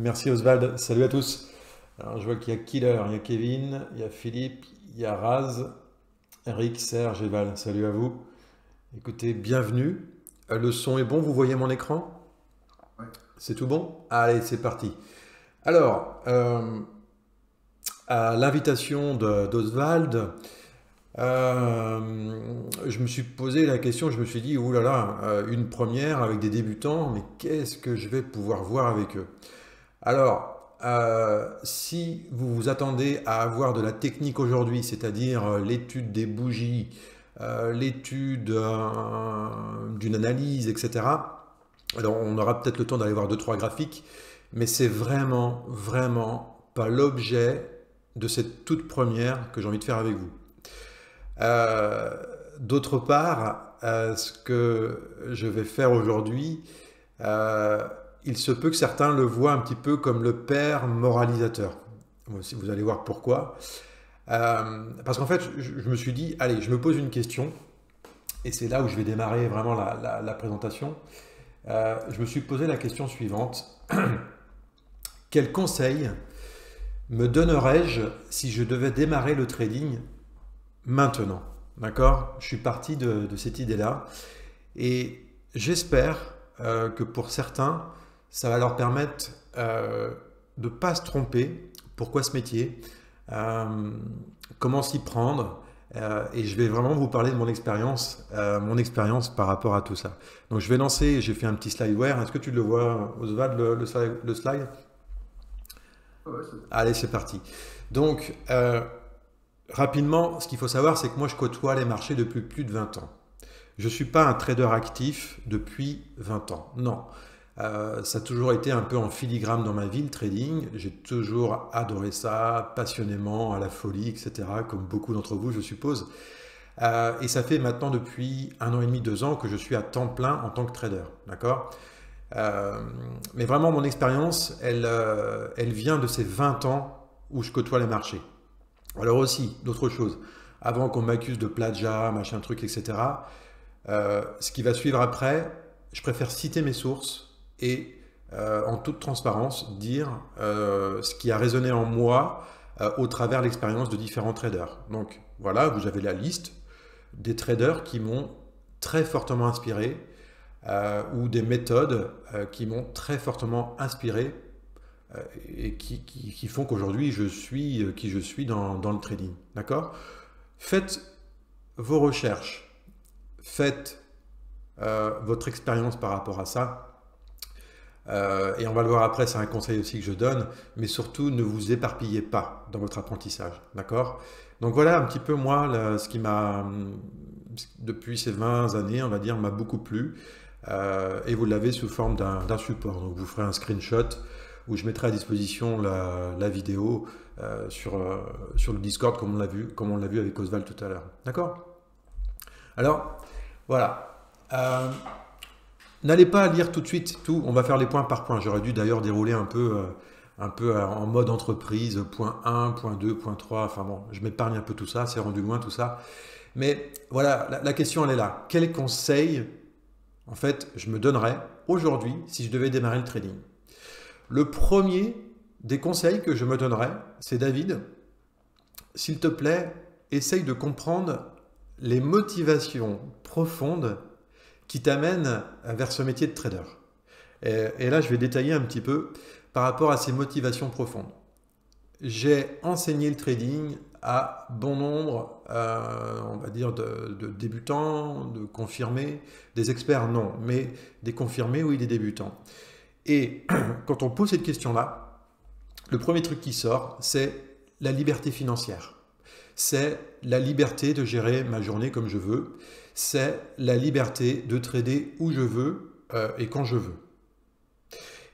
Merci Oswald, salut à tous. Alors je vois qu'il y a Killer, il y a Kevin, il y a Philippe, il y a Raz, Eric, Serge et Val, salut à vous. Écoutez, bienvenue. Le son est bon, vous voyez mon écran? Ouais. C'est tout bon? Allez, c'est parti. Alors, à l'invitation d'Oswald, je me suis posé la question, je me suis dit, oulala, une première avec des débutants, mais qu'est-ce que je vais pouvoir voir avec eux? Alors, si vous vous attendez à avoir de la technique aujourd'hui, c'est-à-dire l'étude des bougies, l'étude d'une analyse, etc., alors on aura peut-être le temps d'aller voir deux, trois graphiques, mais c'est vraiment, vraiment pas l'objet de cette toute première que j'ai envie de faire avec vous. Euh, D'autre part, ce que je vais faire aujourd'hui, euh, il se peut que certains le voient un petit peu comme le père moralisateur. Moi aussi, vous allez voir pourquoi. Parce qu'en fait, je me suis dit, allez, je me pose une question, et c'est là où je vais démarrer vraiment la présentation. Je me suis posé la question suivante. Quel conseil me donnerais-je si je devais démarrer le trading maintenant? D'accord? Je suis parti de cette idée-là. Et j'espère que pour certains, ça va leur permettre de ne pas se tromper. Pourquoi ce métier? Euh, Comment s'y prendre? Et je vais vraiment vous parler de mon expérience par rapport à tout ça. Donc je vais lancer, j'ai fait un petit slideware. Est-ce que tu le vois, Oswald, le slide? Ouais, c'est bon. Allez, c'est parti. Donc, rapidement, ce qu'il faut savoir, c'est que moi, je côtoie les marchés depuis plus de 20 ans. Je ne suis pas un trader actif depuis 20 ans. Non. Ça a toujours été un peu en filigrane dans ma vie, le trading. J'ai toujours adoré ça, passionnément, à la folie, etc., comme beaucoup d'entre vous, je suppose. Et ça fait maintenant depuis 1 an et demi, 2 ans que je suis à temps plein en tant que trader. D'accord? Euh, mais vraiment, mon expérience, elle vient de ces 20 ans où je côtoie les marchés. Alors aussi, d'autres choses. Avant qu'on m'accuse de plagiat, machin truc, etc., ce qui va suivre après, je préfère citer mes sources et en toute transparence dire ce qui a résonné en moi au travers de l'expérience de différents traders. Donc voilà, vous avez la liste des traders qui m'ont très fortement inspiré ou des méthodes qui m'ont très fortement inspiré et qui font qu'aujourd'hui je suis qui je suis dans le trading. D'accord? Faites vos recherches, faites votre expérience par rapport à ça. Et on va le voir après, c'est un conseil aussi que je donne, mais surtout ne vous éparpillez pas dans votre apprentissage, d'accord? Donc voilà un petit peu moi ce qui m'a, depuis ces 20 années, on va dire, m'a beaucoup plu. Et vous l'avez sous forme d'un support. Donc vous ferez un screenshot où je mettrai à disposition la vidéo sur le Discord comme on l'a vu avec Oswald tout à l'heure. D'accord? Alors, voilà. N'allez pas lire tout de suite tout, on va faire les points par point. J'aurais dû d'ailleurs dérouler un peu en mode entreprise, point 1, point 2, point 3. Enfin bon, je m'épargne un peu tout ça, c'est rendu loin tout ça. Mais voilà, la question elle est là. Quel conseil, en fait, je me donnerais aujourd'hui si je devais démarrer le trading? Le premier des conseils que je me donnerais, c'est David, s'il te plaît, essaye de comprendre les motivations profondes qui t'amènent vers ce métier de trader. Et là, je vais détailler un petit peu par rapport à ces motivations profondes. J'ai enseigné le trading à bon nombre, on va dire, de débutants, de confirmés, des experts, non, mais des confirmés, oui, des débutants. Et quand on pose cette question-là, le premier truc qui sort, c'est la liberté financière. C'est la liberté de gérer ma journée comme je veux. C'est la liberté de trader où je veux et quand je veux.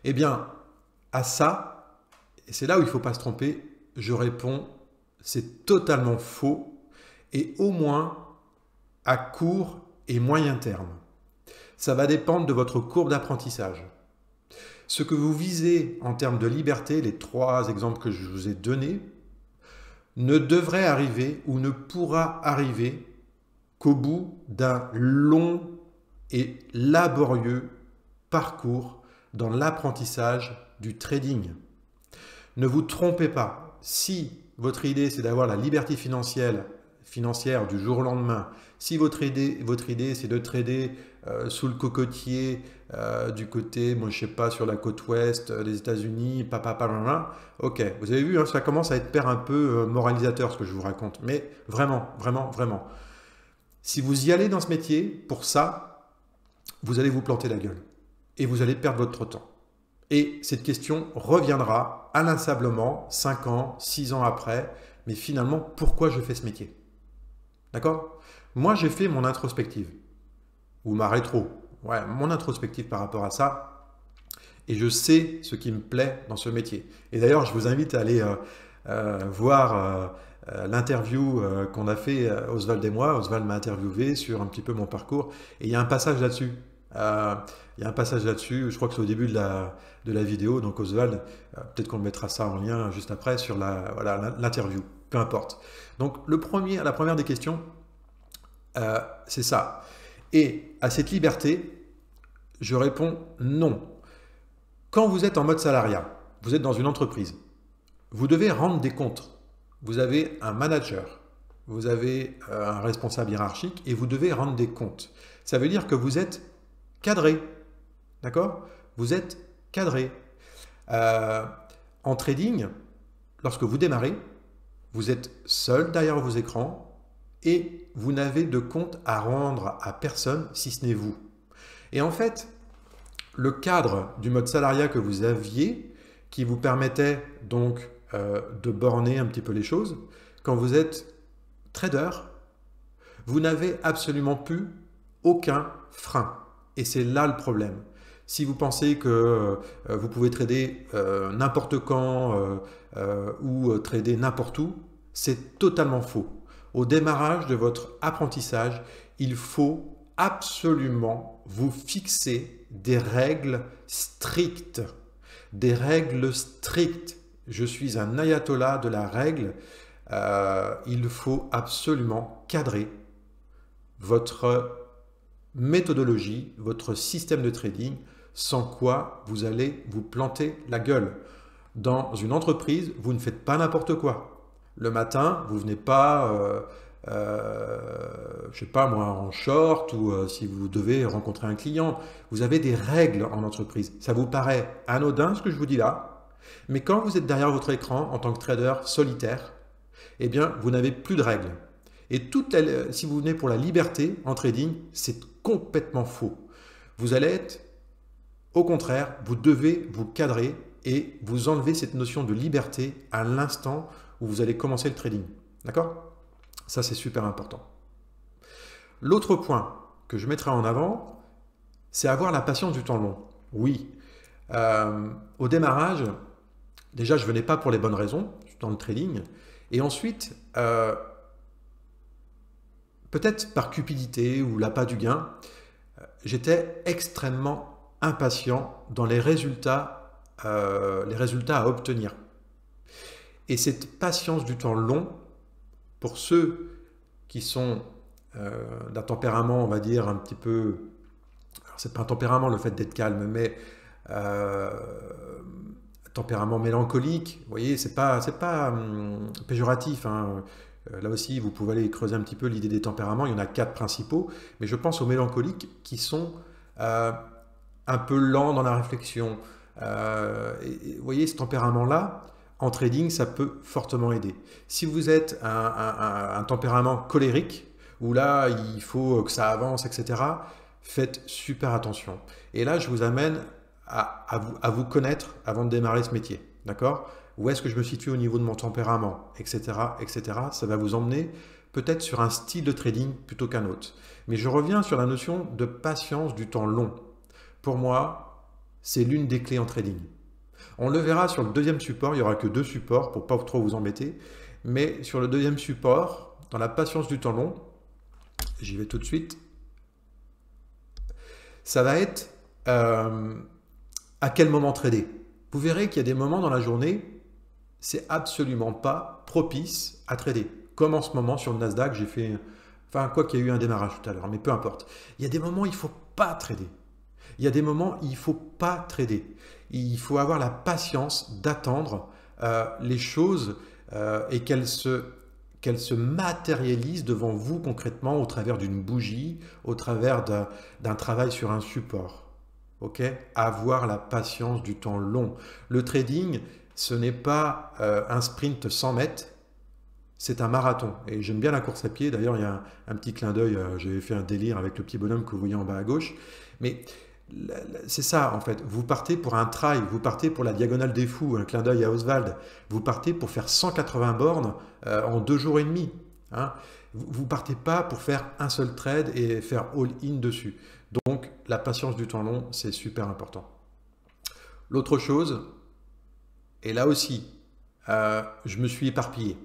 Eh bien, à ça, et c'est là où il ne faut pas se tromper, je réponds, c'est totalement faux et au moins à court et moyen terme. Ça va dépendre de votre courbe d'apprentissage. Ce que vous visez en termes de liberté, les trois exemples que je vous ai donnés, ne devrait arriver ou ne pourra arriver qu'au bout d'un long et laborieux parcours dans l'apprentissage du trading. Ne vous trompez pas. Si votre idée, c'est d'avoir la liberté financière du jour au lendemain, si votre idée c'est de trader sous le cocotier du côté, moi je sais pas, sur la côte ouest des États-Unis, ok, vous avez vu, hein, ça commence à être un peu moralisateur ce que je vous raconte, mais vraiment, vraiment, vraiment. Si vous y allez dans ce métier, pour ça, vous allez vous planter la gueule et vous allez perdre votre temps. Et cette question reviendra inlassablement 5 ans, 6 ans après, mais finalement, pourquoi je fais ce métier? D'accord? Moi, j'ai fait mon introspective, ou ma rétro, ouais, mon introspective par rapport à ça, et je sais ce qui me plaît dans ce métier. Et d'ailleurs, je vous invite à aller voir l'interview qu'on a fait, Oswald et moi. Oswald m'a interviewé sur un petit peu mon parcours, et il y a un passage là-dessus. Il y a un passage là-dessus, je crois que c'est au début de la vidéo, donc Oswald, peut-être qu'on mettra ça en lien juste après sur l'interview, peu importe. Donc la première des questions, c'est ça. Et à cette liberté, je réponds non. Quand vous êtes en mode salariat, vous êtes dans une entreprise, vous devez rendre des comptes. Vous avez un manager, vous avez un responsable hiérarchique et vous devez rendre des comptes. Ça veut dire que vous êtes cadré, d'accord? Vous êtes cadré. En trading, lorsque vous démarrez, vous êtes seul derrière vos écrans et vous n'avez de compte à rendre à personne si ce n'est vous. Et en fait, le cadre du mode salariat que vous aviez, qui vous permettait donc de borner un petit peu les choses, quand vous êtes trader, vous n'avez absolument plus aucun frein. Et c'est là le problème. Si vous pensez que vous pouvez trader n'importe quand ou trader n'importe où, c'est totalement faux. Au démarrage de votre apprentissage, il faut absolument vous fixer des règles strictes. Des règles strictes. Je suis un ayatollah de la règle. Il faut absolument cadrer votre méthodologie, votre système de trading, sans quoi vous allez vous planter la gueule. Dans une entreprise, vous ne faites pas n'importe quoi. Le matin, vous venez pas, je sais pas moi, en short ou si vous devez rencontrer un client. Vous avez des règles en entreprise. Ça vous paraît anodin ce que je vous dis là, mais quand vous êtes derrière votre écran en tant que trader solitaire, eh bien, vous n'avez plus de règles. Et si vous venez pour la liberté en trading, c'est complètement faux. Vous allez être, au contraire, vous devez vous cadrer et vous enlever cette notion de liberté à l'instant où vous allez commencer le trading. D'accord? Ça, c'est super important. L'autre point que je mettrai en avant, c'est avoir la patience du temps long. Oui, au démarrage, déjà, je ne venais pas pour les bonnes raisons dans le trading. Et ensuite, peut-être par cupidité ou l'appât du gain, j'étais extrêmement impatient dans les résultats à obtenir. Et cette patience du temps long, pour ceux qui sont d'un tempérament, on va dire, un petit peu... Alors, c'est pas un tempérament, le fait d'être calme, mais tempérament mélancolique, vous voyez, c'est pas péjoratif, hein. Là aussi, vous pouvez aller creuser un petit peu l'idée des tempéraments. Il y en a 4 principaux, mais je pense aux mélancoliques qui sont un peu lents dans la réflexion. Et vous voyez, ce tempérament-là, en trading, ça peut fortement aider. Si vous êtes un tempérament colérique, où là, il faut que ça avance, etc., faites super attention. Et là, je vous amène à vous connaître avant de démarrer ce métier. D'accord? Où est-ce que je me situe au niveau de mon tempérament, etc., etc. Ça va vous emmener peut-être sur un style de trading plutôt qu'un autre. Mais je reviens sur la notion de patience du temps long. Pour moi, c'est l'une des clés en trading. On le verra sur le deuxième support, il n'y aura que 2 supports pour ne pas trop vous embêter. Mais sur le deuxième support, dans la patience du temps long, j'y vais tout de suite, ça va être à quel moment trader. Vous verrez qu'il y a des moments dans la journée, c'est absolument pas propice à trader. Comme en ce moment sur le Nasdaq, j'ai fait... Enfin, quoi qu'il y ait eu un démarrage tout à l'heure, mais peu importe. Il y a des moments où il ne faut pas trader. Il y a des moments où il ne faut pas trader. Il faut avoir la patience d'attendre les choses et qu'elles se matérialisent devant vous concrètement au travers d'une bougie, au travers d'un travail sur un support. Ok? Avoir la patience du temps long. Le trading, ce n'est pas un sprint 100 mètres, c'est un marathon. Et j'aime bien la course à pied. D'ailleurs, il y a un petit clin d'œil. J'avais fait un délire avec le petit bonhomme que vous voyez en bas à gauche. Mais c'est ça, en fait. Vous partez pour un trail, vous partez pour la diagonale des fous, un clin d'œil à Oswald. Vous partez pour faire 180 bornes en 2 jours et demi. Hein. Vous ne partez pas pour faire un seul trade et faire all-in dessus. Donc, la patience du temps long, c'est super important. L'autre chose, et là aussi, je me suis éparpillé.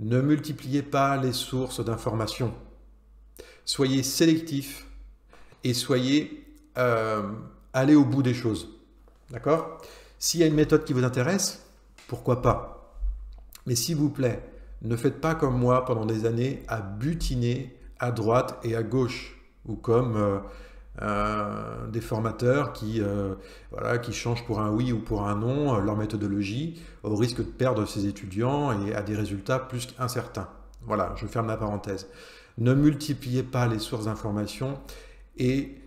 Ne multipliez pas les sources d'informations. Soyez sélectif et allez au bout des choses. D'accord? S'il y a une méthode qui vous intéresse, pourquoi pas? Mais s'il vous plaît, ne faites pas comme moi pendant des années à butiner à droite et à gauche, ou comme des formateurs voilà, qui changent pour un oui ou pour un non leur méthodologie au risque de perdre ses étudiants et à des résultats plus qu'incertains. Voilà, je ferme la parenthèse. Ne multipliez pas les sources d'informations et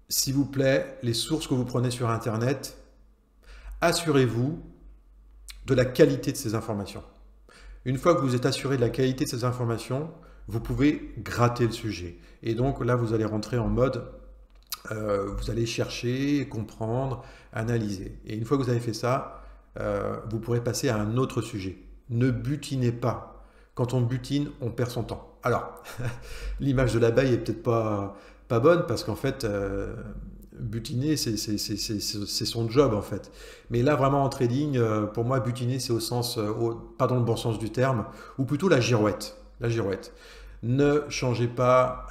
s'il vous plaît, les sources que vous prenez sur Internet, assurez-vous de la qualité de ces informations. Une fois que vous êtes assuré de la qualité de ces informations, vous pouvez gratter le sujet. Et donc là, vous allez rentrer en mode, vous allez chercher, comprendre, analyser. Et une fois que vous avez fait ça, vous pourrez passer à un autre sujet. Ne butinez pas. Quand on butine, on perd son temps. Alors, l'image de l'abeille est peut-être pas bonne parce qu'en fait, butiner, c'est son job en fait. Mais là, vraiment en trading, pour moi, butiner, c'est pas dans le bon sens du terme, ou plutôt la girouette. La girouette. Ne changez pas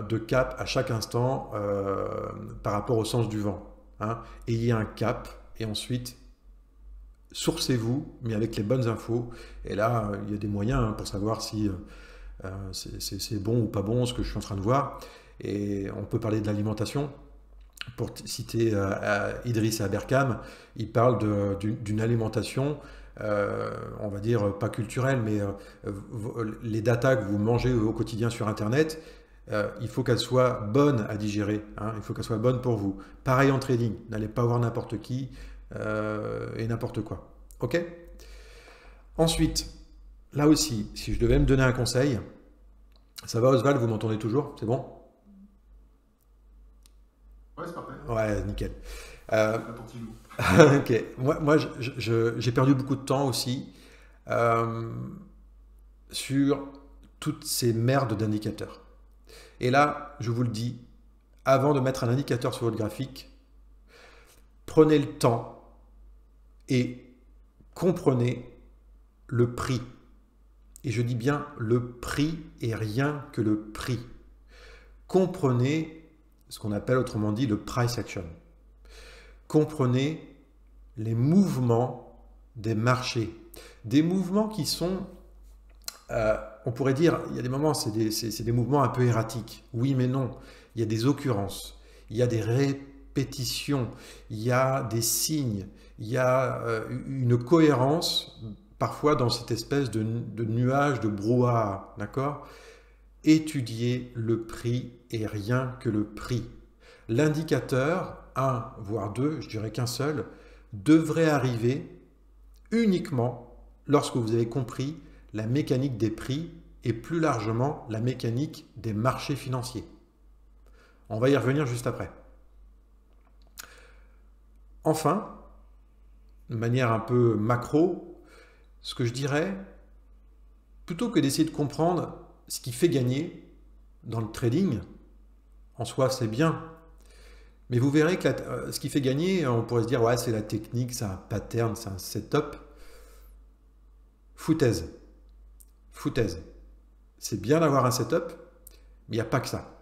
de cap à chaque instant par rapport au sens du vent. Hein. Ayez un cap et ensuite sourcez-vous, mais avec les bonnes infos. Et là, il y a des moyens pour savoir si c'est bon ou pas bon ce que je suis en train de voir. Et on peut parler de l'alimentation. Pour citer Idriss Aberkam, il parle d'une alimentation, on va dire pas culturelle, mais les datas que vous mangez au quotidien sur Internet, il faut qu'elles soient bonnes à digérer, hein, il faut qu'elles soient bonnes pour vous. Pareil en trading, n'allez pas voir n'importe qui et n'importe quoi. Ok? Ensuite, là aussi, si je devais me donner un conseil, ça va Oswald, vous m'entendez toujours? C'est bon? Ouais, c'est parfait. Ouais, nickel. La partie loup. Ok. Moi j'ai perdu beaucoup de temps aussi sur toutes ces merdes d'indicateurs. Et là, je vous le dis, avant de mettre un indicateur sur votre graphique, prenez le temps et comprenez le prix. Et je dis bien le prix et rien que le prix. Comprenez ce qu'on appelle autrement dit le price action. Comprenez les mouvements des marchés. Des mouvements qui sont, on pourrait dire, il y a des moments, c'est des mouvements un peu erratiques. Oui, mais non. Il y a des occurrences, il y a des répétitions, il y a des signes, il y a une cohérence parfois dans cette espèce de nuage, de brouhaha. D'accord ? Étudiez le prix et rien que le prix. L'indicateur, un voire deux, je dirais qu'un seul, devrait arriver uniquement lorsque vous avez compris la mécanique des prix et plus largement la mécanique des marchés financiers. On va y revenir juste après. Enfin, de manière un peu macro, ce que je dirais, plutôt que d'essayer de comprendre ce qui fait gagner dans le trading, en soi c'est bien, mais vous verrez que ce qui fait gagner, on pourrait se dire ouais c'est la technique, c'est un pattern, c'est un setup. Foutaise. Foutaise. C'est bien d'avoir un setup, mais il n'y a pas que ça.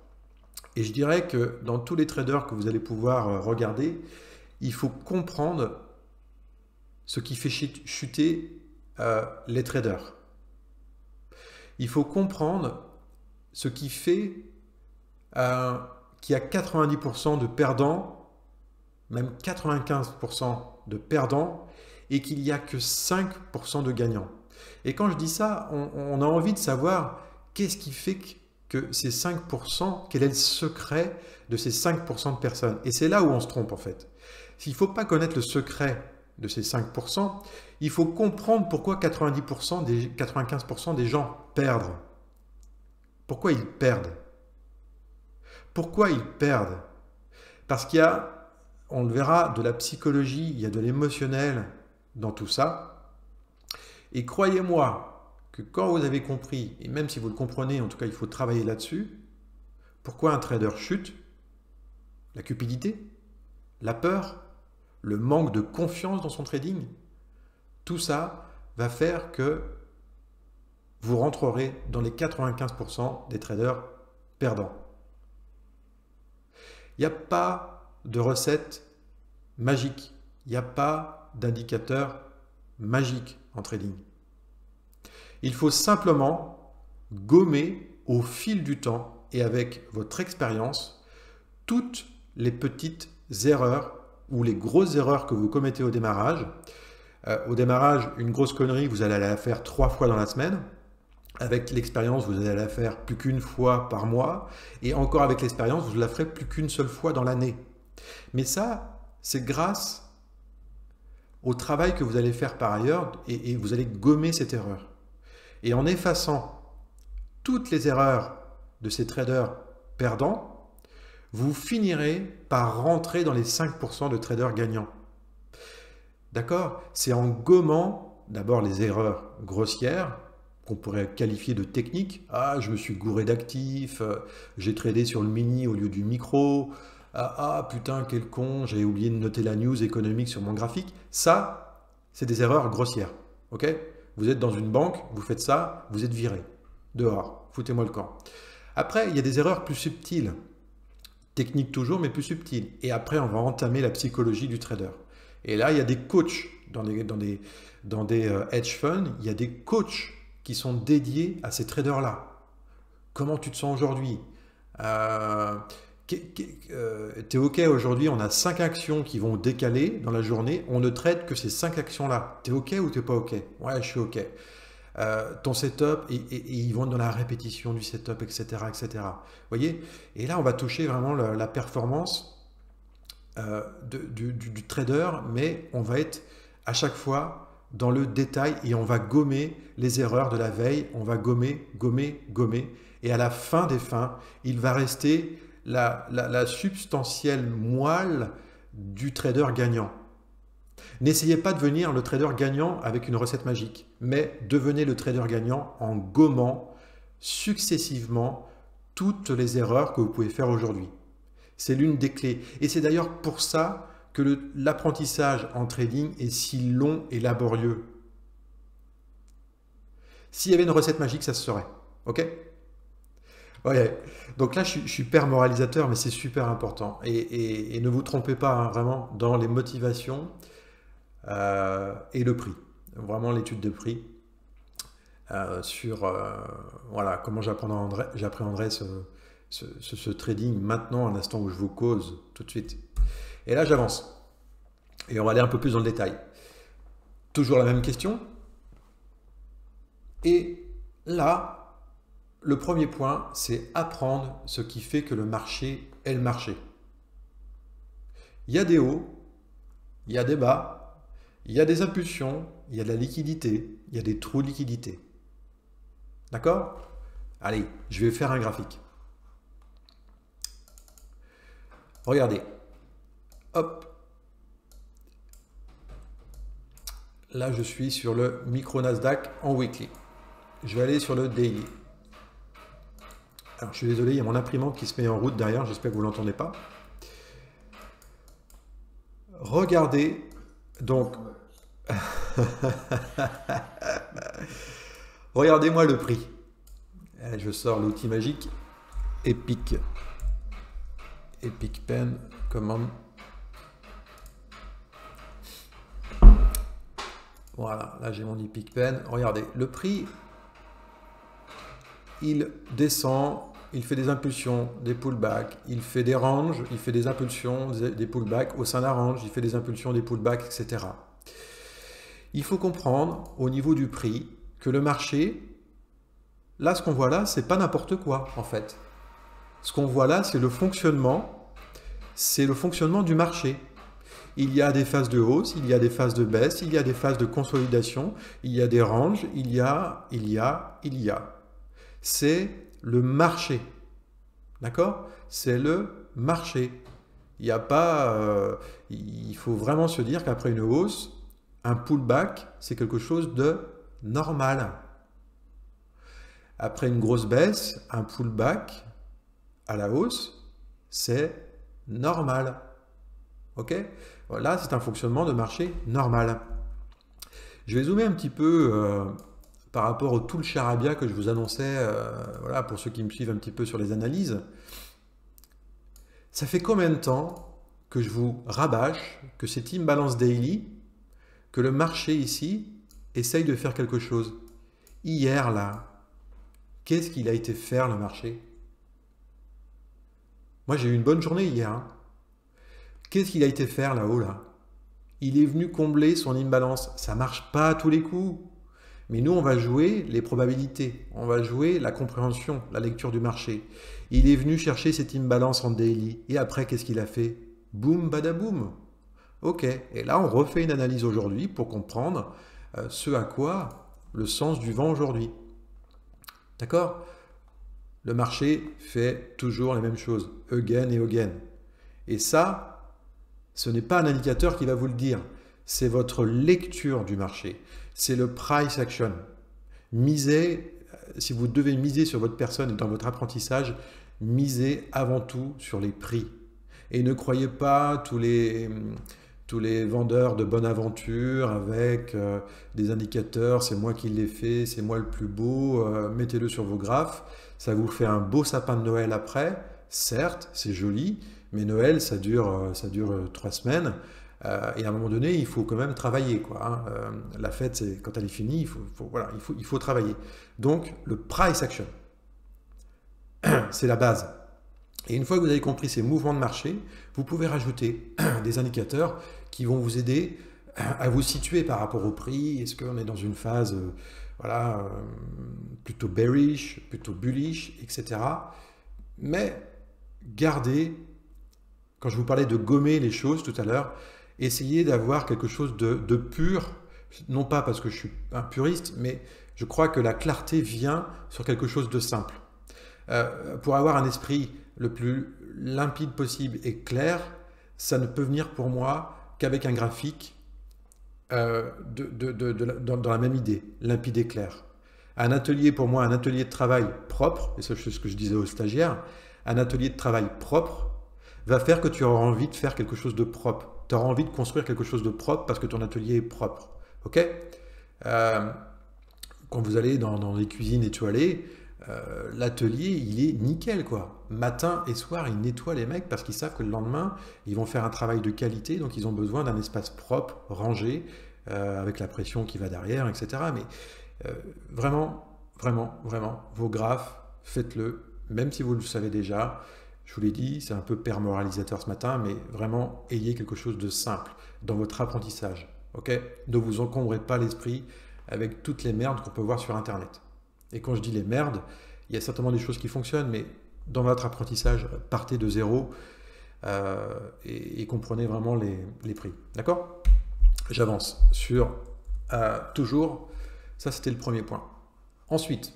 Et je dirais que dans tous les traders que vous allez pouvoir regarder, il faut comprendre ce qui fait chuter les traders. Il faut comprendre ce qui fait qu'il y a 90% de perdants, même 95% de perdants et qu'il n'y a que 5% de gagnants. Et quand je dis ça, on a envie de savoir qu'est-ce qui fait que ces 5%, quel est le secret de ces 5% de personnes. Et c'est là où on se trompe en fait. S'il ne faut pas connaître le secret de ces 5%, il faut comprendre pourquoi 95% des gens perdent. Pourquoi ils perdent? Pourquoi ils perdent? Parce qu'il y a, on le verra, de la psychologie, il y a de l'émotionnel dans tout ça. Et croyez-moi que quand vous avez compris, et même si vous le comprenez, en tout cas il faut travailler là-dessus, pourquoi un trader chute? La cupidité, la peur, le manque de confiance dans son trading, tout ça va faire que vous rentrerez dans les 95% des traders perdants. Il n'y a pas de recette magique, il n'y a pas d'indicateur magique en trading. Il faut simplement gommer au fil du temps et avec votre expérience toutes les petites erreurs ou les grosses erreurs que vous commettez au démarrage. Au démarrage, une grosse connerie, vous allez la faire 3 fois dans la semaine. Avec l'expérience, vous allez la faire plus qu'une fois par mois. Et encore avec l'expérience, vous ne la ferez plus qu'une seule fois dans l'année. Mais ça, c'est grâce au travail que vous allez faire par ailleurs et vous allez gommer cette erreur. Et en effaçant toutes les erreurs de ces traders perdants, vous finirez par rentrer dans les 5% de traders gagnants. D'accord? C'est en gommant d'abord les erreurs grossières, qu'on pourrait qualifier de techniques. Ah, je me suis gouré d'actifs, j'ai tradé sur le mini au lieu du micro. Ah, putain, quel con, j'ai oublié de noter la news économique sur mon graphique. Ça, c'est des erreurs grossières. Ok? Vous êtes dans une banque, vous faites ça, vous êtes viré. Dehors, foutez-moi le camp. Après, il y a des erreurs plus subtiles. Techniques toujours, mais plus subtiles. Et après, on va entamer la psychologie du trader. Et là, il y a des coachs dans des hedge funds, il y a des coachs qui sont dédiés à ces traders-là. Comment tu te sens aujourd'hui? T'es OK aujourd'hui, on a 5 actions qui vont décaler dans la journée, on ne traite que ces 5 actions-là. T'es OK ou t'es pas OK? Ouais, je suis OK. Ton setup, et ils vont dans la répétition du setup, etc. etc. Vous voyez? Et là, on va toucher vraiment la performance du trader, mais on va être à chaque fois dans le détail et on va gommer les erreurs de la veille, on va gommer, et à la fin des fins, il va rester la substantielle moelle du trader gagnant. N'essayez pas de devenir le trader gagnant avec une recette magique, mais devenez le trader gagnant en gommant successivement toutes les erreurs que vous pouvez faire aujourd'hui. C'est l'une des clés. Et c'est d'ailleurs pour ça que l'apprentissage en trading est si long et laborieux. S'il y avait une recette magique, ça se serait. OK? Ouais. Donc là, je suis père moralisateur, mais c'est super important. Et ne vous trompez pas, hein, vraiment, dans les motivations et le prix. Vraiment l'étude de prix sur voilà, comment j'appréhenderais ce trading maintenant, à l'instant où je vous cause tout de suite. Et là, j'avance. Et on va aller un peu plus dans le détail. Toujours la même question. Et là, le premier point, c'est apprendre ce qui fait que le marché est le marché. Il y a des hauts, il y a des bas, il y a des impulsions, il y a de la liquidité, il y a des trous de liquidité. D'accord? Allez, je vais faire un graphique. Regardez. Hop. Là, je suis sur le micro Nasdaq en weekly. Je vais aller sur le daily. Alors, je suis désolé, il y a mon imprimante qui se met en route derrière. J'espère que vous ne l'entendez pas. Regardez. Donc, regardez-moi le prix. Je sors l'outil magique. Epic Pen. Commande. Voilà, là j'ai mon Epic Pen. Regardez, le prix, il descend, il fait des impulsions, des pullbacks, il fait des ranges, il fait des impulsions, des pullbacks au sein d'un range, il fait des impulsions, des pullbacks, etc. Il faut comprendre au niveau du prix que le marché, là ce qu'on voit là, c'est pas n'importe quoi en fait. Ce qu'on voit là, c'est le fonctionnement du marché. Il y a des phases de hausse, il y a des phases de baisse, il y a des phases de consolidation, il y a des ranges, il y a. C'est le marché. D'accord? C'est le marché. Il n'y a pas. Il faut vraiment se dire qu'après une hausse, un pullback, c'est quelque chose de normal. Après une grosse baisse, un pullback à la hausse, c'est normal. Ok? Voilà, c'est un fonctionnement de marché normal. Je vais zoomer un petit peu par rapport au tout le charabia que je vous annonçais, voilà, pour ceux qui me suivent un petit peu sur les analyses. Ça fait combien de temps que je vous rabâche que cette imbalance daily, que le marché ici essaye de faire quelque chose? Hier, là, qu'est-ce qu'il a été faire le marché? Moi, j'ai eu une bonne journée hier. Hein. Qu'est-ce qu'il a été faire là-haut, là? Il est venu combler son imbalance. Ça ne marche pas à tous les coups. Mais nous, on va jouer les probabilités. On va jouer la compréhension, la lecture du marché. Il est venu chercher cette imbalance en daily. Et après, qu'est-ce qu'il a fait? Boum, badaboum. Ok. Et là, on refait une analyse aujourd'hui pour comprendre ce à quoi le sens du vent aujourd'hui. D'accord? Le marché fait toujours les mêmes choses. Again et again. Et ça, ce n'est pas un indicateur qui va vous le dire. C'est votre lecture du marché. C'est le price action. Misez, si vous devez miser sur votre personne et dans votre apprentissage, misez avant tout sur les prix. Et ne croyez pas tous les vendeurs de bonne aventure avec des indicateurs, c'est moi qui l'ai fait, c'est moi le plus beau, mettez-le sur vos graphes. Ça vous fait un beau sapin de Noël après. Certes, c'est joli, mais Noël, ça dure 3 semaines. Et à un moment donné, il faut quand même travailler, quoi. Hein. La fête, quand elle est finie, il faut travailler. Donc, le price action, c'est la base. Et une fois que vous avez compris ces mouvements de marché, vous pouvez rajouter des indicateurs qui vont vous aider à vous situer par rapport au prix. Est-ce qu'on est dans une phase plutôt bearish, plutôt bullish, etc. Mais gardez, quand je vous parlais de gommer les choses tout à l'heure, essayez d'avoir quelque chose de pur, non pas parce que je suis un puriste, mais je crois que la clarté vient sur quelque chose de simple. Pour avoir un esprit le plus limpide possible et clair, ça ne peut venir pour moi qu'avec un graphique dans la même idée, limpide et clair. Un atelier, pour moi, un atelier de travail propre, et c'est ce que je disais aux stagiaires, un atelier de travail propre va faire que tu auras envie de faire quelque chose de propre. Tu auras envie de construire quelque chose de propre parce que ton atelier est propre. Ok? Quand vous allez dans les cuisines étoilées, l'atelier, il est nickel, quoi. Matin et soir, ils nettoient les mecs parce qu'ils savent que le lendemain, ils vont faire un travail de qualité, donc ils ont besoin d'un espace propre, rangé, avec la pression qui va derrière, etc. Mais vraiment, vos graphes, faites-le, même si vous le savez déjà. Je vous l'ai dit, c'est un peu père moralisateur ce matin, mais vraiment, ayez quelque chose de simple dans votre apprentissage. Ok? Ne vous encombrez pas l'esprit avec toutes les merdes qu'on peut voir sur Internet. Et quand je dis les merdes, il y a certainement des choses qui fonctionnent, mais dans votre apprentissage, partez de zéro et comprenez vraiment les prix. D'accord? J'avance sur toujours, ça c'était le premier point. Ensuite,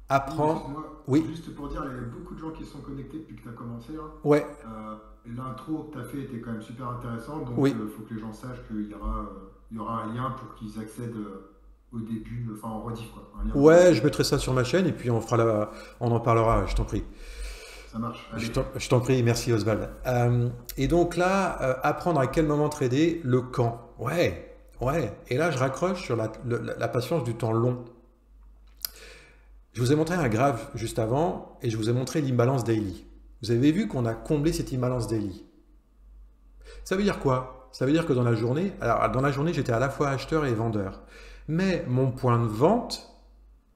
apprends. Oui. Juste pour dire, il y a beaucoup de gens qui sont connectés depuis que tu as commencé. Hein. Ouais. L'intro que tu as fait était quand même super intéressante, donc oui. Faut que les gens sachent qu'il y aura un lien pour qu'ils accèdent au début, enfin en rediff, quoi. Ouais, je mettrai ça sur ma chaîne et puis on en parlera, je t'en prie. Ça marche. Je t'en prie, merci Oswald. Et donc là, apprendre à quel moment trader, le quand. Ouais. Et là, je raccroche sur la patience du temps long. Je vous ai montré un graphe juste avant et je vous ai montré l'imbalance daily. Vous avez vu qu'on a comblé cette imbalance daily. Ça veut dire quoi? Ça veut dire que dans la journée, j'étais à la fois acheteur et vendeur. Mais mon point de vente,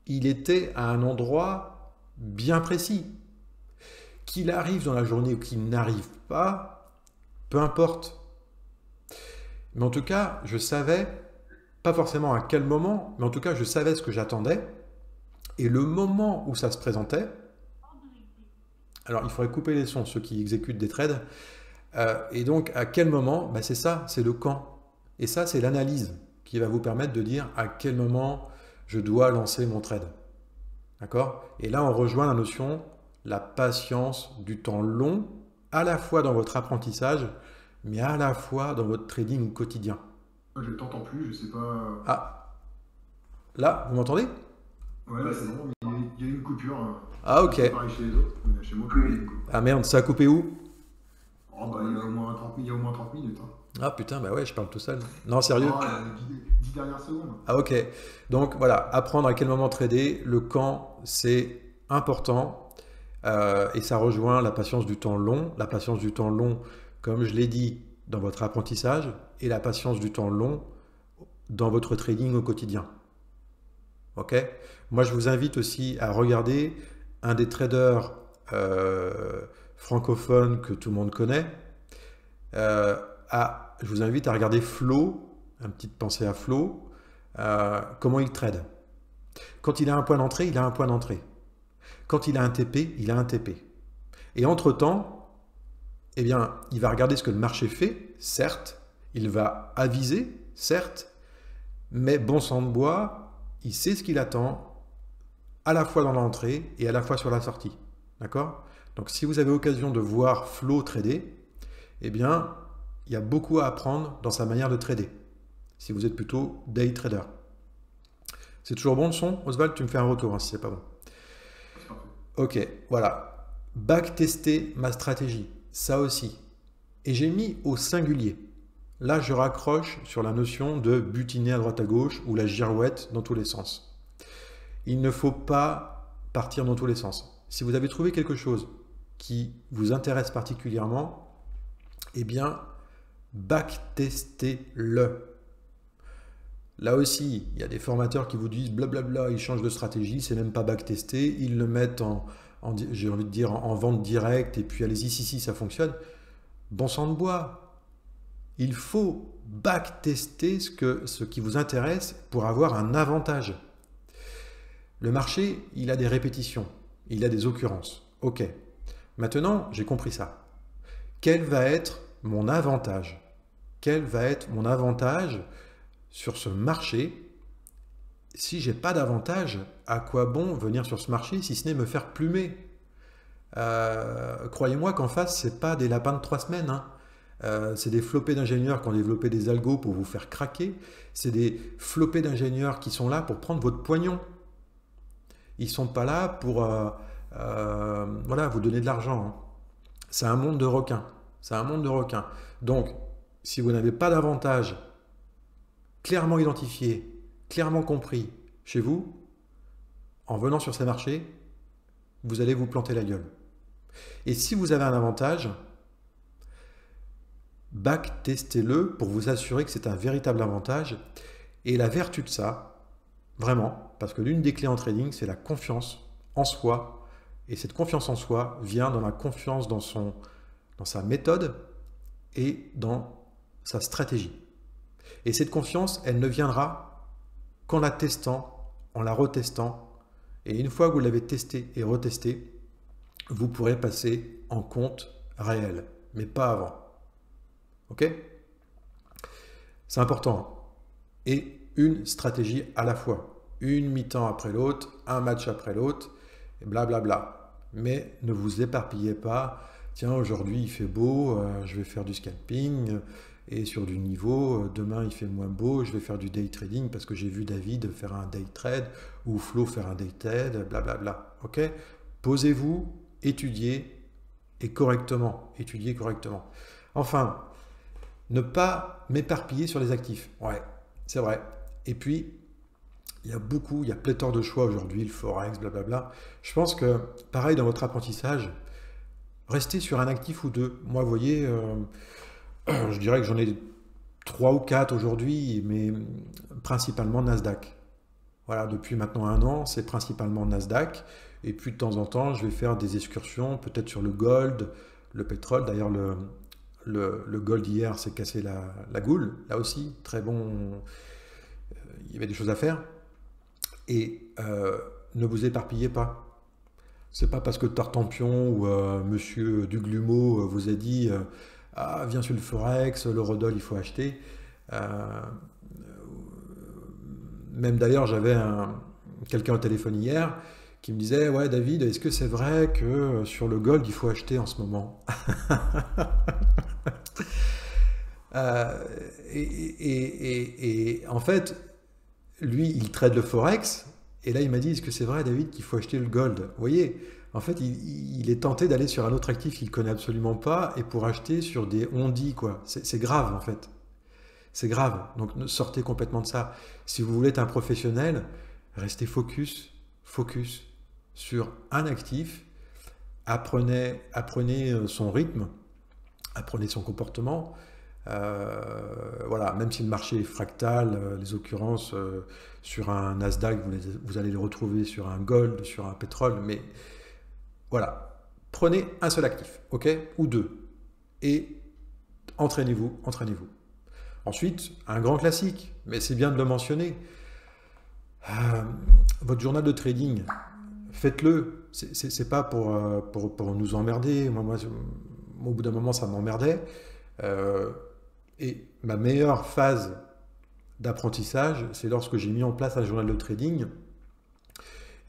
il était à un endroit bien précis. Qu'il arrive dans la journée ou qu'il n'arrive pas, peu importe. Mais en tout cas, je savais, pas forcément à quel moment, mais en tout cas, je savais ce que j'attendais. Et le moment où ça se présentait, alors il faudrait couper les sons, ceux qui exécutent des trades. Et donc, à quel moment? Ben, c'est ça, c'est le quand. Et ça, c'est l'analyse qui va vous permettre de dire à quel moment je dois lancer mon trade. D'accord? Et là, on rejoint la notion, la patience du temps long, à la fois dans votre apprentissage, mais à la fois dans votre trading quotidien. Je ne t'entends plus, je sais pas. Ah, là, vous m'entendez? Ouais, là c'est bon, mais il y a eu une coupure. Ah, Je sais pas si c'est ok. pareil chez les autres, mais chez moi, il y a eu une coupure. Ah merde, ça a coupé où? Oh, bah, il y a au moins 30, il y a au moins 30 minutes. Hein. Ah putain, bah ouais, je parle tout seul. Non, sérieux? Oh, 10 dernières secondes. Ah ok. Donc voilà, apprendre à quel moment trader, le quand, c'est important. Et ça rejoint la patience du temps long. La patience du temps long, comme je l'ai dit, dans votre apprentissage, et la patience du temps long dans votre trading au quotidien. Ok? Moi, je vous invite aussi à regarder un des traders francophones que tout le monde connaît. Je vous invite à regarder Flo, une petite pensée à Flo, comment il trade. Quand il a un point d'entrée, il a un point d'entrée. Quand il a un TP, il a un TP. Et entre-temps, eh bien, il va regarder ce que le marché fait, certes, il va aviser, certes, mais bon sang de bois, il sait ce qu'il attend, à la fois dans l'entrée et à la fois sur la sortie. D'accord? Donc si vous avez l'occasion de voir Flo trader, eh bien, il y a beaucoup à apprendre dans sa manière de trader, si vous êtes plutôt day trader. C'est toujours bon le son? Oswald, tu me fais un retour hein, si c'est pas bon. C'est parfait. Ok, voilà. Backtester ma stratégie, ça aussi. Et j'ai mis au singulier. Là, je raccroche sur la notion de butiner à droite à gauche ou la girouette dans tous les sens. Il ne faut pas partir dans tous les sens. Si vous avez trouvé quelque chose qui vous intéresse particulièrement, eh bien, backtestez-le. Là aussi, il y a des formateurs qui vous disent blablabla, ils changent de stratégie, c'est même pas backtesté, ils le mettent j'ai envie de dire, en vente directe, et puis allez-y, si ça fonctionne. Bon sang de bois. Il faut backtester ce qui vous intéresse pour avoir un avantage. Le marché, il a des répétitions, il a des occurrences. Ok. Maintenant, j'ai compris ça. Quel va être mon avantage? Quel va être mon avantage sur ce marché? Si j'ai pas d'avantage, à quoi bon venir sur ce marché si ce n'est me faire plumer? Croyez-moi qu'en face, c'est pas des lapins de 3 semaines. Hein. C'est des flopés d'ingénieurs qui ont développé des algos pour vous faire craquer. C'est des flopés d'ingénieurs qui sont là pour prendre votre pognon. Ils sont pas là pour voilà, vous donner de l'argent. Hein. C'est un monde de requins. C'est un monde de requins. Donc, si vous n'avez pas d'avantage clairement identifié, clairement compris chez vous, en venant sur ces marchés, vous allez vous planter la gueule. Et si vous avez un avantage, backtestez-le pour vous assurer que c'est un véritable avantage. Et la vertu de ça, vraiment, parce que l'une des clés en trading, c'est la confiance en soi. Et cette confiance en soi vient dans la confiance dans sa méthode et dans sa stratégie. Et cette confiance, elle ne viendra qu'en la testant, en la retestant. Et une fois que vous l'avez testé et retesté, vous pourrez passer en compte réel, mais pas avant. Ok? C'est important. Et une stratégie à la fois. Une mi-temps après l'autre, un match après l'autre, et blablabla. Mais ne vous éparpillez pas. Tiens, aujourd'hui il fait beau, je vais faire du scalping. Et sur du niveau, demain il fait moins beau, je vais faire du day trading parce que j'ai vu David faire un day trade ou Flo faire un day trade, blablabla. Ok? Posez-vous, étudiez et correctement. Étudiez correctement. Enfin, ne pas m'éparpiller sur les actifs. Ouais, c'est vrai. Et puis, il y a pléthore de choix aujourd'hui, le Forex, blablabla. Je pense que, pareil dans votre apprentissage, restez sur un actif ou deux. Moi, vous voyez, je dirais que j'en ai 3 ou 4 aujourd'hui, mais principalement Nasdaq. Voilà, depuis maintenant un an, c'est principalement Nasdaq. Et puis de temps en temps, je vais faire des excursions, peut-être sur le gold, le pétrole. D'ailleurs, le gold hier s'est cassé la goule. Là aussi, très bon. Il y avait des choses à faire. Et ne vous éparpillez pas. C'est pas parce que Tartampion ou Monsieur Duglumeau vous a dit ah, viens sur le Forex, l'eurodoll, il faut acheter. Euh, Même d'ailleurs, j'avais quelqu'un au téléphone hier qui me disait ouais, David, est-ce que c'est vrai que sur le gold, il faut acheter en ce moment? Euh, et en fait, lui, il trade le Forex. Et là, il m'a dit, est-ce que c'est vrai, David, qu'il faut acheter le gold? Vous voyez, en fait, il est tenté d'aller sur un autre actif qu'il connaît absolument pas et pour acheter sur des on-dit, quoi. C'est grave, en fait. C'est grave. Donc, sortez complètement de ça. Si vous voulez être un professionnel, restez focus sur un actif. Apprenez son rythme, apprenez son comportement. Voilà, même si le marché est fractal, les occurrences sur un Nasdaq, vous allez les retrouver sur un gold, sur un pétrole, mais voilà, prenez un seul actif, ok, ou deux, et entraînez-vous. Ensuite, un grand classique, mais c'est bien de le mentionner, euh, votre journal de trading, faites-le. C'est pas pour nous emmerder. Moi, au bout d'un moment, ça m'emmerdait. Euh, et ma meilleure phase d'apprentissage, c'est lorsque j'ai mis en place un journal de trading,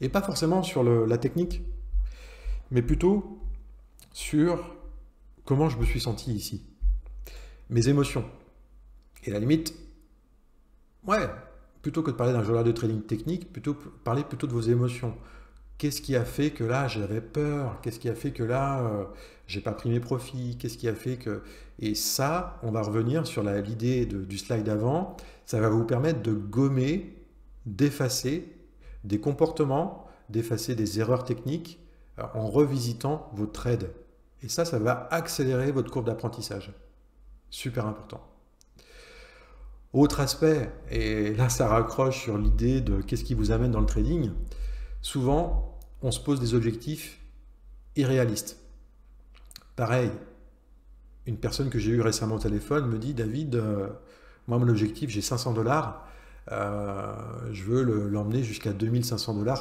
et pas forcément sur la technique, mais plutôt sur comment je me suis senti ici, mes émotions. Et à la limite, ouais, plutôt que de parler d'un journal de trading technique, parler plutôt de vos émotions. Qu'est-ce qui a fait que là j'avais peur? Qu'est-ce qui a fait que là j'ai pas pris mes profits? Qu'est-ce qui a fait que... Et ça, on va revenir sur l'idée du slide avant. Ça va vous permettre de gommer, d'effacer des comportements, d'effacer des erreurs techniques en revisitant vos trades. Et ça va accélérer votre courbe d'apprentissage. Super important. Autre aspect, et là ça raccroche sur l'idée de qu'est-ce qui vous amène dans le trading. Souvent, on se pose des objectifs irréalistes. Pareil, une personne que j'ai eue récemment au téléphone me dit, David, moi mon objectif, j'ai 500 $, je veux l'emmener jusqu'à 2500 $,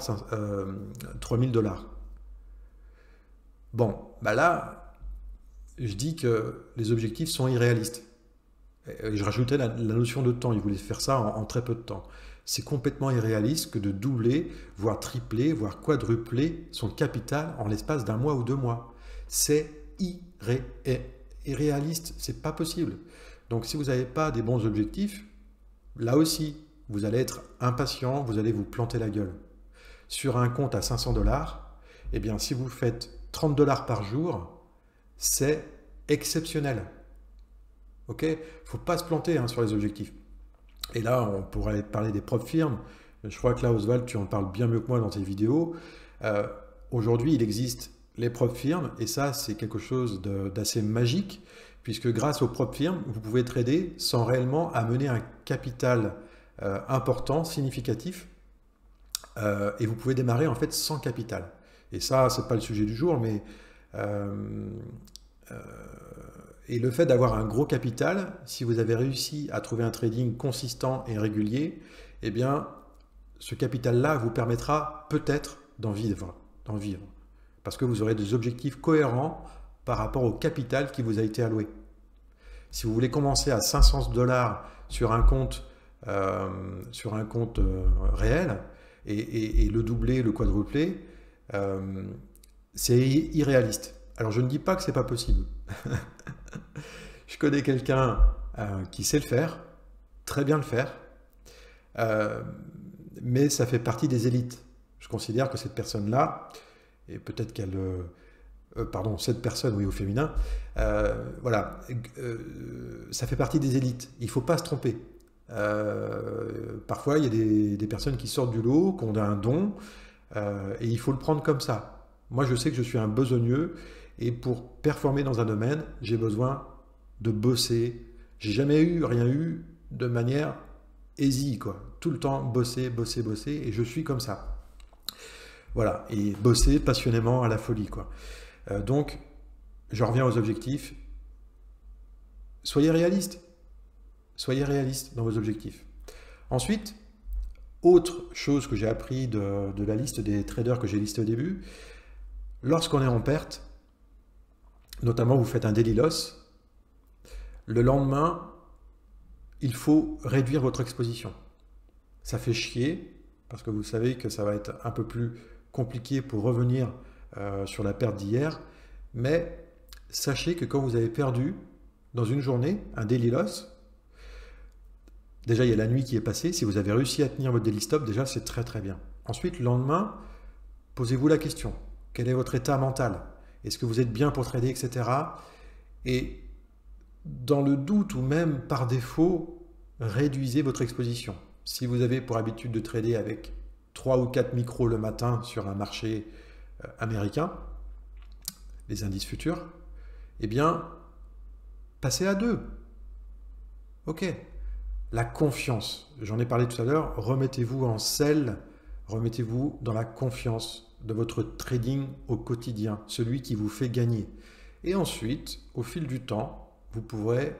3000 $. Bon, bah là, je dis que les objectifs sont irréalistes. Et je rajoutais la notion de temps, il voulait faire ça en très peu de temps. C'est complètement irréaliste que de doubler, voire tripler, voire quadrupler son capital en l'espace d'un mois ou 2 mois. C'est irréaliste, c'est pas possible. Donc si vous n'avez pas des bons objectifs, là aussi, vous allez être impatient, vous allez vous planter la gueule. Sur un compte à 500 $, eh bien si vous faites 30 $ par jour, c'est exceptionnel. Ok, faut pas se planter sur les objectifs. Et là, on pourrait parler des propres firmes. Je crois que là, Oswald, tu en parles bien mieux que moi dans tes vidéos. Aujourd'hui, il existe les propres firmes, et ça, c'est quelque chose d'assez magique, puisque grâce aux propres firmes, vous pouvez trader sans réellement amener un capital important, significatif, et vous pouvez démarrer en fait sans capital. Et ça, c'est pas le sujet du jour, mais et le fait d'avoir un gros capital, si vous avez réussi à trouver un trading consistant et régulier, eh bien, ce capital-là vous permettra peut-être d'en vivre. Parce que vous aurez des objectifs cohérents par rapport au capital qui vous a été alloué. Si vous voulez commencer à 500 $ sur un compte, réel et le doubler, le quadrupler, c'est irréaliste. Alors je ne dis pas que c'est pas possible. Je connais quelqu'un qui sait le faire, très bien le faire, mais ça fait partie des élites. Je considère que cette personne-là, et peut-être qu'elle... pardon, cette personne, oui, au féminin, voilà, ça fait partie des élites. Il ne faut pas se tromper. Parfois, il y a des personnes qui sortent du lot, qui ont un don, et il faut le prendre comme ça. Moi, je sais que je suis un besogneux, et pour performer dans un domaine, j'ai besoin de bosser. J'ai jamais rien eu de manière easy, quoi. Tout le temps, bosser, bosser, bosser, et je suis comme ça. Voilà, et bosser passionnément à la folie, quoi. Donc, je reviens aux objectifs. Soyez réaliste. Soyez réaliste dans vos objectifs. Ensuite, autre chose que j'ai appris de la liste des traders que j'ai listé au début, lorsqu'on est en perte, notamment vous faites un daily loss, le lendemain, il faut réduire votre exposition. Ça fait chier, parce que vous savez que ça va être un peu plus compliqué pour revenir sur la perte d'hier, mais sachez que quand vous avez perdu dans une journée un daily loss, déjà il y a la nuit qui est passée, si vous avez réussi à tenir votre daily stop, déjà c'est très très bien. Ensuite, le lendemain, posez-vous la question, quel est votre état mental? Est-ce que vous êtes bien pour trader, etc. Et dans le doute ou même par défaut, réduisez votre exposition. Si vous avez pour habitude de trader avec 3 ou 4 micros le matin sur un marché américain, les indices futurs, eh bien, passez à 2. Ok. La confiance, j'en ai parlé tout à l'heure, remettez-vous en selle, remettez-vous dans la confiance de votre trading au quotidien, celui qui vous fait gagner. Et ensuite, au fil du temps, vous pourrez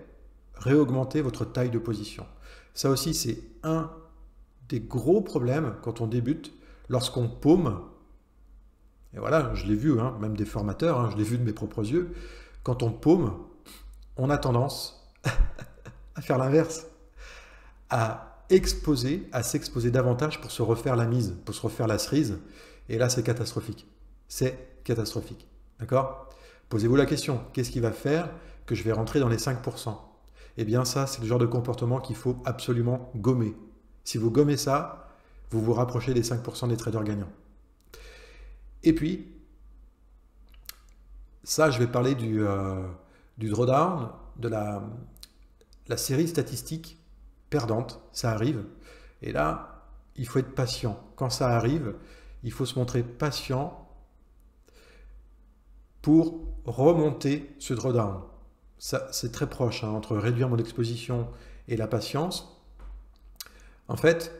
réaugmenter votre taille de position. Ça aussi, c'est un des gros problèmes quand on débute, lorsqu'on paume. Et voilà, je l'ai vu, hein, même des formateurs, hein, je l'ai vu de mes propres yeux. Quand on paume, on a tendance à faire l'inverse, à s'exposer davantage pour se refaire la mise, pour se refaire la cerise. Et là, c'est catastrophique. C'est catastrophique. D'accord? Posez-vous la question, qu'est-ce qui va faire que je vais rentrer dans les 5%? Eh bien, ça, c'est le genre de comportement qu'il faut absolument gommer. Si vous gommez ça, vous vous rapprochez des 5% des traders gagnants. Et puis, ça, je vais parler du drawdown, de la série statistique perdante. Ça arrive. Et là, il faut être patient. Quand ça arrive, il faut se montrer patient pour remonter ce drawdown. C'est très proche, hein, entre réduire mon exposition et la patience. En fait,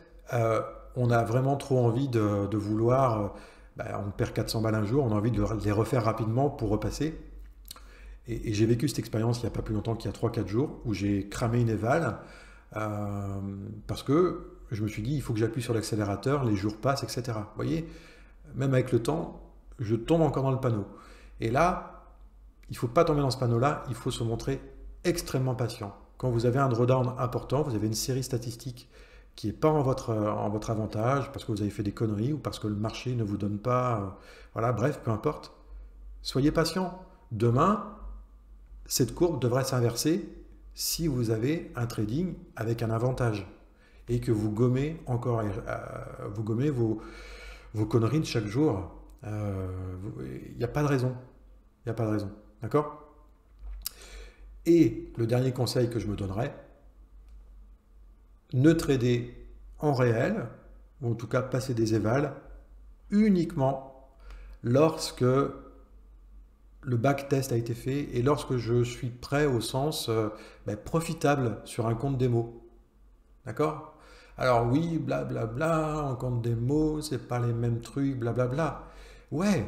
on a vraiment trop envie de vouloir, on perd 400 balles un jour, on a envie de les refaire rapidement pour repasser. Et j'ai vécu cette expérience il n'y a pas plus longtemps qu'il y a 3-4 jours, où j'ai cramé une éval, parce que je me suis dit, il faut que j'appuie sur l'accélérateur, les jours passent, etc. Vous voyez, même avec le temps, je tombe encore dans le panneau. Et là, il ne faut pas tomber dans ce panneau-là, il faut se montrer extrêmement patient. Quand vous avez un drawdown important, vous avez une série statistique qui n'est pas en votre avantage, parce que vous avez fait des conneries ou parce que le marché ne vous donne pas... voilà, bref, peu importe. Soyez patient. Demain, cette courbe devrait s'inverser si vous avez un trading avec un avantage et que vous gommez encore, vous gommez vos conneries de chaque jour. Il n'y a pas de raison. Il n'y a pas de raison. D'accord? Et le dernier conseil que je me donnerais, ne tradez en réel, ou en tout cas passer des évals, uniquement lorsque le backtest a été fait et lorsque je suis prêt au sens profitable sur un compte démo. D'accord? Alors oui, blablabla, en compte démo, c'est pas les mêmes trucs, blablabla. Ouais,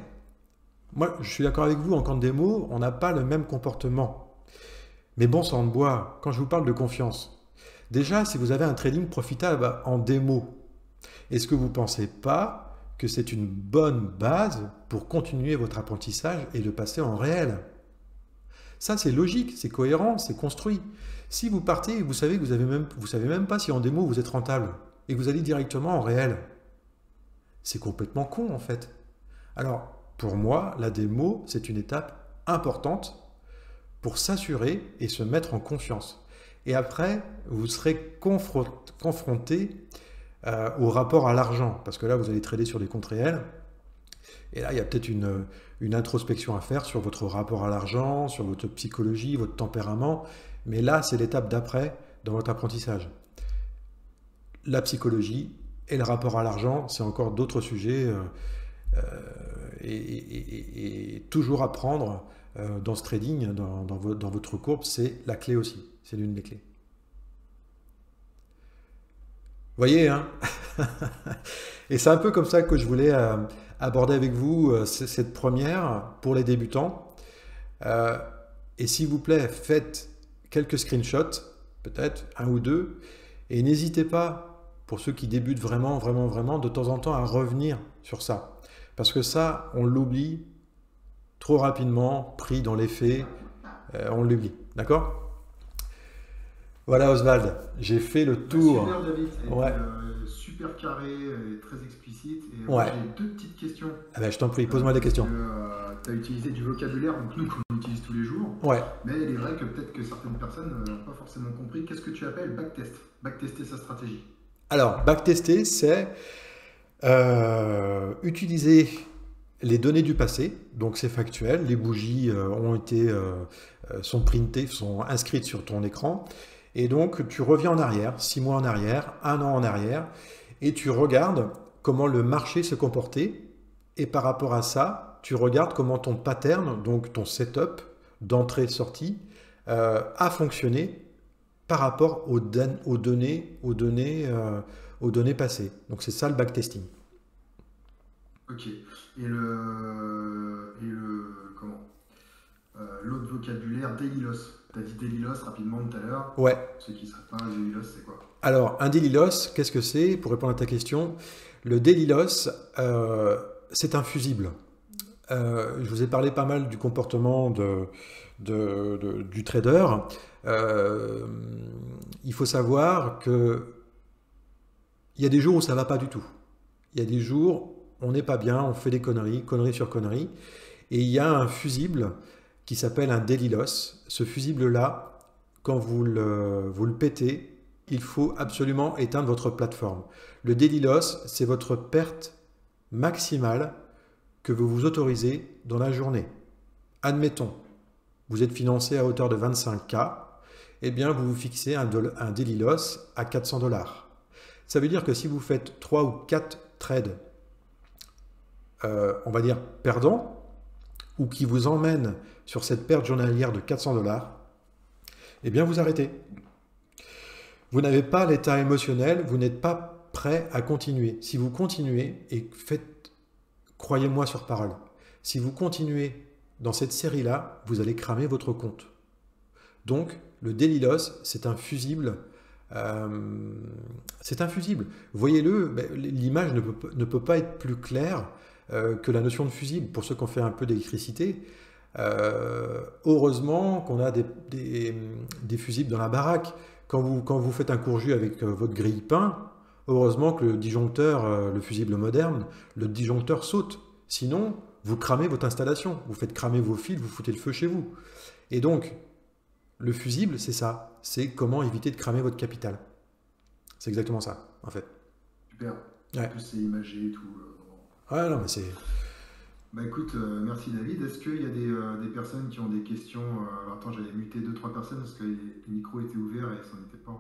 moi je suis d'accord avec vous, en compte démo, on n'a pas le même comportement. Mais bon sang de bois, quand je vous parle de confiance, déjà, si vous avez un trading profitable en démo, est-ce que vous ne pensez pas que c'est une bonne base pour continuer votre apprentissage et le passer en réel? Ça, c'est logique, c'est cohérent, c'est construit. Si vous partez, vous savez que vous savez même pas si en démo vous êtes rentable et que vous allez directement en réel. C'est complètement con en fait. Alors, pour moi, la démo, c'est une étape importante pour s'assurer et se mettre en confiance. Et après, vous serez confronté au rapport à l'argent, parce que là, vous allez trader sur des comptes réels. Et là, il y a peut-être une introspection à faire sur votre rapport à l'argent, sur votre psychologie, votre tempérament. Mais là, c'est l'étape d'après dans votre apprentissage. La psychologie et le rapport à l'argent, c'est encore d'autres sujets. Et toujours apprendre dans ce trading, dans votre courbe, c'est la clé aussi. C'est l'une des clés. Voyez, hein? Et c'est un peu comme ça que je voulais aborder avec vous cette première pour les débutants. Euh, et s'il vous plaît, faites quelques screenshots, peut-être un ou deux, et n'hésitez pas, pour ceux qui débutent vraiment, vraiment, vraiment, de temps en temps à revenir sur ça. Parce que ça, on l'oublie trop rapidement, pris dans les faits, on l'oublie. D'accord? Voilà Oswald, j'ai fait le Bah, tour. super David, ça a été Ouais, super carré et très explicite. Et moi ouais. j'ai deux petites questions. Ah ben, je t'en prie, pose-moi des Parce que questions. tu as utilisé du vocabulaire, donc nous qu'on utilise tous les jours. Ouais. Mais il est vrai que peut-être que certaines personnes n'ont pas forcément compris. Qu'est-ce que tu appelles backtest? Backtester sa stratégie. Alors, backtester, c'est utiliser les données du passé, donc c'est factuel, les bougies sont printées, sont inscrites sur ton écran, et donc tu reviens en arrière, 6 mois en arrière, un an en arrière, et tu regardes comment le marché se comportait, et par rapport à ça, tu regardes comment ton pattern, donc ton setup d'entrée-sortie, a fonctionné par rapport aux données passées. Donc c'est ça le backtesting. Ok. Comment? L'autre vocabulaire, daily loss. Tu as dit daily loss rapidement tout à l'heure. Ouais. Ceux qui ne savent pas, daily loss, c'est quoi? Alors, un daily loss, qu'est-ce que c'est? Pour répondre à ta question, le daily loss, c'est un fusible. Je vous ai parlé pas mal du comportement du trader. Euh, il faut savoir que il y a des jours où ça va pas du tout. Il y a des jours où on n'est pas bien, on fait des conneries, conneries sur conneries. Et il y a un fusible qui s'appelle un daily loss. Ce fusible-là, quand vous le pétez, il faut absolument éteindre votre plateforme. Le daily loss, c'est votre perte maximale que vous vous autorisez dans la journée. Admettons, vous êtes financé à hauteur de 25K, eh bien vous vous fixez un daily loss à 400 dollars. Ça veut dire que si vous faites 3 ou 4 trades, on va dire perdants, ou qui vous emmènent sur cette perte journalière de 400 dollars, eh bien vous arrêtez. Vous n'avez pas l'état émotionnel, vous n'êtes pas prêt à continuer. Si vous continuez, et faites, croyez-moi sur parole, si vous continuez dans cette série-là, vous allez cramer votre compte. Donc, le daily loss, c'est un fusible. C'est un fusible. Voyez-le, l'image ne peut pas être plus claire que la notion de fusible. Pour ceux qui ont fait un peu d'électricité, heureusement qu'on a des fusibles dans la baraque. Quand vous faites un court jus avec votre grille-pain, heureusement que le disjoncteur, le fusible moderne, le disjoncteur saute. Sinon, vous cramez votre installation. Vous faites cramer vos fils, vous foutez le feu chez vous. Et donc, le fusible, c'est ça. C'est comment éviter de cramer votre capital. C'est exactement ça, en fait. Super. En Ouais. plus, c'est imagé et tout. Ouais, non, mais c'est. Bah écoute, merci David. Est-ce qu'il y a des personnes qui ont des questions? Alors attends, j'avais muté deux trois personnes parce que les micros étaient ouverts et ça n'était pas